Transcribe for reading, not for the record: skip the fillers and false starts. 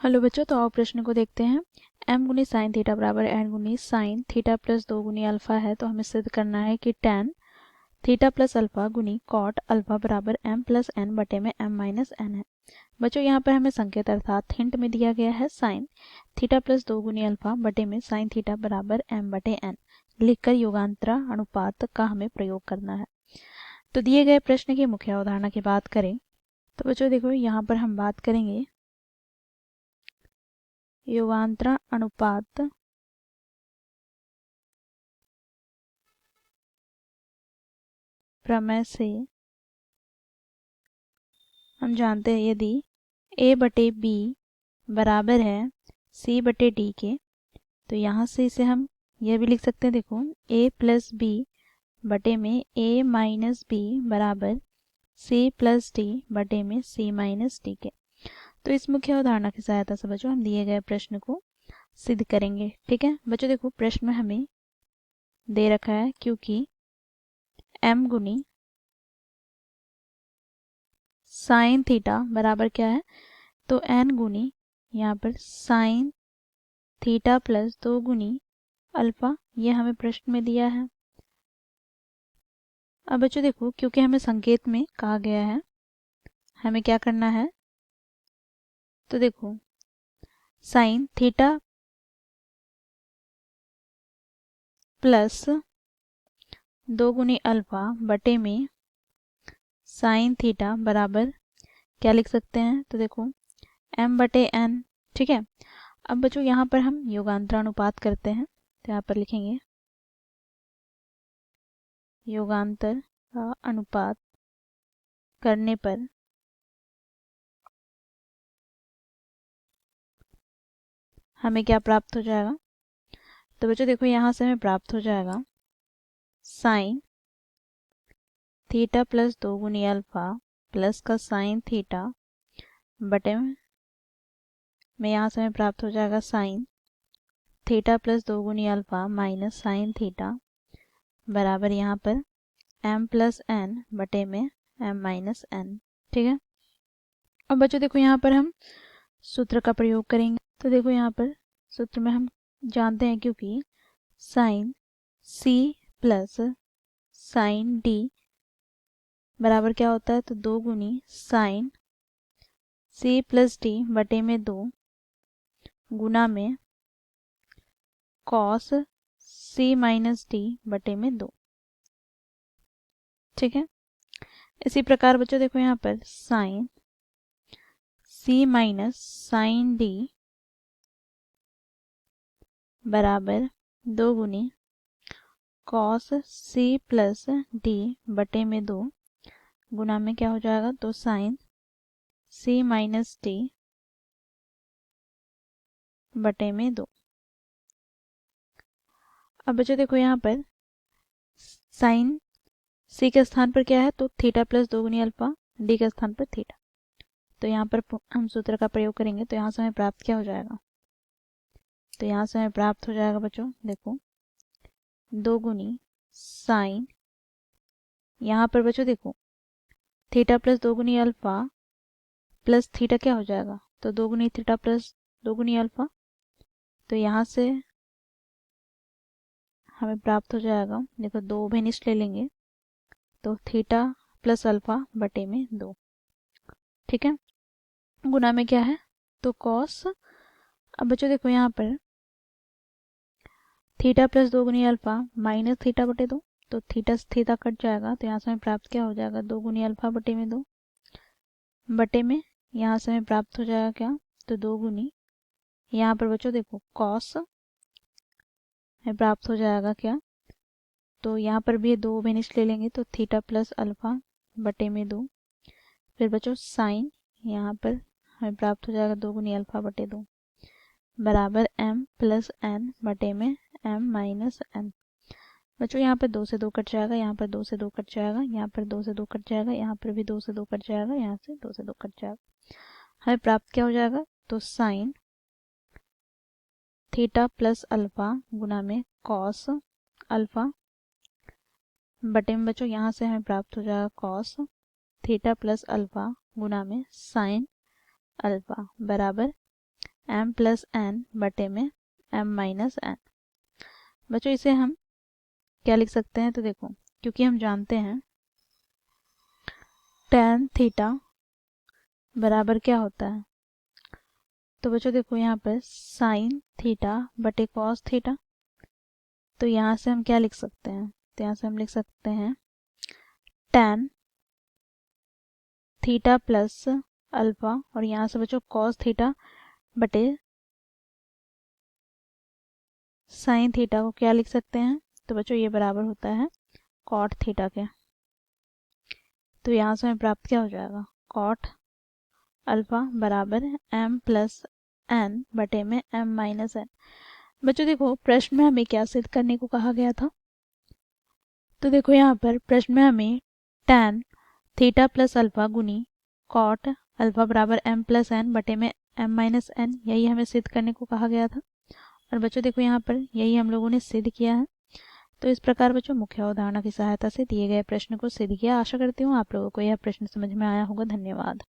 Hello बच्चों, तो आओ प्रश्न को देखते हैं। m गुनी साइन थीटा बराबर n गुनी साइन थीटा प्लस 2 गुनी अल्फा है, तो हमें सिद्ध करना है कि tan थीटा प्लस अल्फा गुनी कॉट अल्फा बराबर m प्लस n बटे में m माइनस n है। बच्चों यहाँ पर हमें संकेत अर्थात हिंट में दिया गया है साइन थीटा प्लस 2 गुनी अल्फा बटे में साइन थीटा बराबर m बटे n लिखकर योगांतरा अनुपात का हमें प्रयोग करना है। तो दिए गए प्रश्न की मुख्य अवधारणा की बात करें तो बच्चों देखो, यहाँ पर हम बात करेंगे योगांतरा अनुपात प्रमेय से हम जानते हैं यदि a बटे b बराबर है c बटे d के, तो यहाँ से इसे हम यह भी लिख सकते हैं। देखो a प्लस b बटे में a माइनस b बराबर c प्लस d बटे में c माइनस d के। तो इस मुख्य अवधारणा की सहायता से बच्चों हम दिए गए प्रश्न को सिद्ध करेंगे। ठीक है बच्चों, देखो प्रश्न में हमें दे रखा है क्योंकि m गुनी साइन थीटा बराबर क्या है, तो n गुनी यहाँ पर साइन थीटा प्लस 2 गुनी अल्फा, ये हमें प्रश्न में दिया है। अब बच्चों देखो, क्योंकि हमें संकेत में कहा गया है हमें क्या करना है, तो देखो साइन थीटा प्लस 2 गुनी अल्फा बटे में साइन थीटा बराबर क्या लिख सकते हैं, तो देखो m बटे n। ठीक है, अब बच्चों यहाँ पर हम योगांतरानुपात करते हैं, तो यहाँ पर लिखेंगे योगांतर का अनुपात करने पर हमें क्या प्राप्त हो जाएगा, तो बच्चों देखो यहाँ से हमें प्राप्त हो जाएगा साइन थीटा प्लस 2 गुनी अल्फा प्लस का साइन थीटा बटे में यहाँ से हमें प्राप्त हो जाएगा साइन थीटा प्लस 2 गुनी अल्फा माइनस साइन थीटा बराबर यहाँ पर m प्लस n बटे में m माइनस n। ठीक है, अब बच्चों देखो यहाँ पर हम सूत्र का प्रयोग करेंगे। तो देखो यहाँ पर सूत्र में हम जानते हैं क्योंकि sine c plus sine d बराबर क्या होता है, तो 2 गुनी साइन c प्लस d बटे में 2 गुना में कॉस c माइनस d बटे में 2। ठीक है, इसी प्रकार बच्चों देखो यहाँ पर sine c minus sine d बराबर 2 गुनी कॉस c प्लस d बटे में 2 गुना में क्या हो जाएगा, तो साइन c माइनस d बटे में 2। अब बच्चों देखो यहाँ पर साइन c के स्थान पर क्या है, तो थीटा प्लस 2 गुनी अल्फा, d के स्थान पर थीटा। तो यहाँ पर हम सूत्र का प्रयोग करेंगे, तो यहाँ से हमें प्राप्त क्या हो जाएगा, तो यहाँ से हमें प्राप्त हो जाएगा बच्चों देखो 2 गुनी साइन, यहाँ पर बच्चों देखो थीटा प्लस 2 गुनी अल्फा प्लस थीटा क्या हो जाएगा, तो 2 गुनी थीटा प्लस 2 गुनी अल्फा, तो यहाँ से हमें प्राप्त हो जाएगा देखो 2 भेनिस्ट ले लेंगे तो थीटा प्लस अल्फा बटे में 2। ठीक है, गुना में क्या है, तो कॉस। अब बच्चों देखो यहाँ पर थीटा प्लस 2 गुनी अल्फा माइनस थीटा बटे 2, तो थीटा से थीटा कट जाएगा, तो यहाँ से हमें प्राप्त क्या हो जाएगा, 2 गुनी अल्फा बटे में 2 बटे में यहाँ से हमें प्राप्त हो जाएगा क्या, तो 2 गुनी यहाँ पर बच्चों देखो कॉस हमें प्राप्त हो जाएगा क्या, तो यहाँ पर भी 2 बेनिस्ट ले लेंगे तो थीटा प्लस अल्फा बटे में 2, फिर बच्चों साइन यहाँ पर हमें प्राप्त हो जाएगा 2 गुनी अल्फा बटे 2 बराबर m प्लस n बटे में m माइनस n। बच्चों यहाँ पर 2 से 2 कट जाएगा, यहाँ पर 2 से 2 कट जाएगा, यहाँ पर 2 से 2 कट जाएगा, यहाँ पर भी 2 से 2 कट जाएगा, यहाँ से 2 से 2 कट जाएगा। हमें प्राप्त क्या हो जाएगा, तो साइन थीटा प्लस अल्फा गुना में कॉस अल्फा बटे में बच्चों यहाँ से हमें प्राप्त हो जाएगा कॉस थीटा प्लस अल्फा गुना में साइन अल्फा बराबर m प्लस n बटे में m माइनस n। बच्चों इसे हम क्या लिख सकते हैं, तो देखो क्योंकि हम जानते हैं tan थीटा बराबर क्या होता है, तो बच्चों देखो यहाँ पर साइन थीटा बटे कॉस थीटा, तो यहाँ से हम क्या लिख सकते हैं, तो यहाँ से हम लिख सकते हैं tan थीटा प्लस अल्फा, और यहाँ से बच्चों कॉस थीटा बटे साइन थीटा को क्या लिख सकते हैं, तो बच्चों ये बराबर होता है कॉट थीटा के। तो यहाँ से हमें प्राप्त क्या हो जाएगा, कॉट अल्फा बराबर m प्लस n बटे में m माइनस n। बच्चों देखो प्रश्न में हमें क्या सिद्ध करने को कहा गया था, तो देखो यहाँ पर प्रश्न में हमें tan थीटा प्लस अल्फा गुनी कॉट अल्फा बराबर m प्लस n बटे में m माइनस n, यही हमें सिद्ध करने को कहा गया था। और बच्चों देखो यहाँ पर यही हम लोगों ने सिद्ध किया है। तो इस प्रकार बच्चों मुख्य अवधारणा की सहायता से दिए गए प्रश्न को सिद्ध किया। आशा करती हूँ आप लोगों को यह प्रश्न समझ में आया होगा। धन्यवाद।